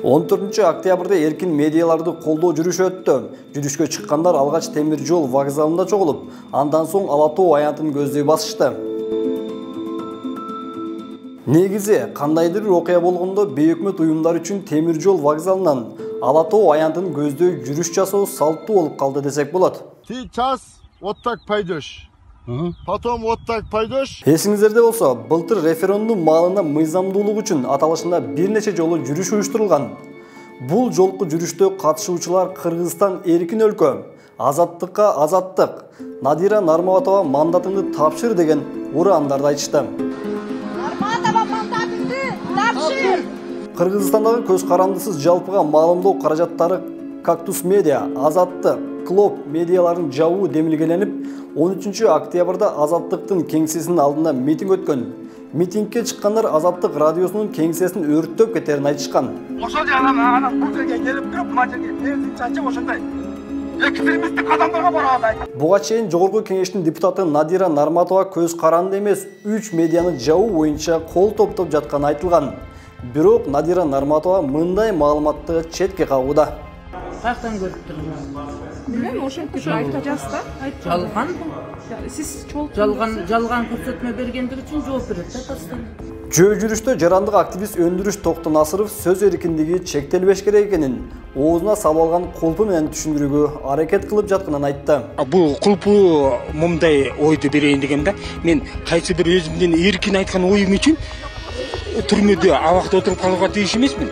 14-октябрда эркин медиаларды колдоо жүрүшү өттү. Жүрүшкө чыккандар алгач темир жол вокзалында чогулуп, андан соң Ала Тоо аянтын көздөй басышты. Негизи, кандайдыр бир окуя болгондо бейөкмөт уюмдар үчүн темир жол вокзалынан Ала Тоо аянтын көздөй жүрүш жасоо салттуу болуп калды десек болот. Сейчас вот так пойдешь. Потом вот так пойдешь. Эсиңиздерде болсо, былтыр референдум маалында мыйзамдуулук үчүн аталышында бир нече жолу жүрүш уюштурулган. Бул жолку жүрүштө катышуучулар Кыргызстан эркин өлкө, азаттыкка азаттык, Надира Нарматова мандатыңды тапшыр деген урандарды айтышты. Нарматова мандатыңды тапшыр! Кыргызстандагы көз карандысыз жалпыга маалымдоо каражаттары Кактус Медиа, Азаттык, Клоп медиаларын жабуу демилгеленип, 13 октябрда Азаттыктын кеңсесинин алдында митинг өткөн. Митингке чыккандар Азаттык радиосунун кеңсесин өрттөп кетерин айтышкан. Ошол анан бул жерге келип туруп, мына жерге бензин чачып ошондой экстремисттик кадамдарга барат. Буга чейин Жогорку кеңештин депутаты Надира Нарматова көз каранды эмес 3 медианы жабуу боюнча кол топтоп жатканы айтылган. Бирок Надира Нарматова мындай маалыматты четке кагууда. Каяктан көрүп турдуңуз? Билбейм, ошентип айтажасыз да. Жалган. Сиз жалган көрсөтмө бергендиги үчүн жооп берет да Татарстан. Жөө жүрүштө жарандык активист Өндүрүш Токтонасыров сөз эркиндиги чектелбеш керек экенин оозуна салып алган кулпу менен түшүндүрүүгө аракет кылып жатканын айтты. Бул кулпу мындай ойду берейин деген да. Мен кайсы бир өзүмдөн эркин айткан оюм үчүн түрмөдө абакта отуруп калууга тийиш эмесмин.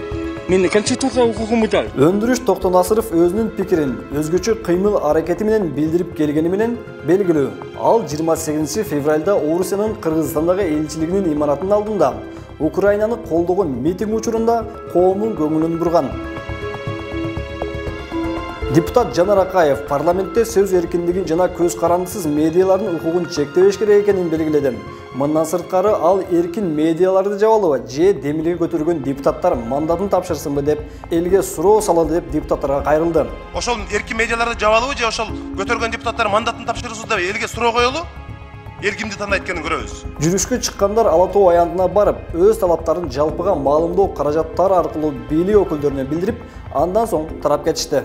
Мен конституция укугумду да. Өндүрүш Токтонасыров өзүнүн пикирин өзгөчө кыймыл аракети менен билдирип келгени менен белгилүү. Ал 28 февралда Орусиянын Кыргызстандагы элчилигинин имаратынын алдында Украинаны колдогон митинг учурунда коомдун көңүлүн бурган. Депутат Жанар Акаев парламентте сөз эркиндигин жана көз карандысыз медиалардын укугун чектебеш керек экенин белгиледи. Мындан сырткары ал эркин медиаларды жабалыбы же демилге көтөргөн депутаттар мандатын тапшырсынбы деп элге суроо салалы деп депутаттарга кайрылды. Ошол эркин медиаларды жабалыбы же ошол көтөргөн депутаттар мандатын тапшырсыз деп элге суроо коелу? Эл кимди тандайт экенин көрөбүз. Жүрүшкө чыккандар Ала Тоо аянтына барып, өз талаптарын жалпыга маалымдоо каражаттары аркылуу бийлик өкүлдөрүнө билдирип, андан соң тарап кетишти.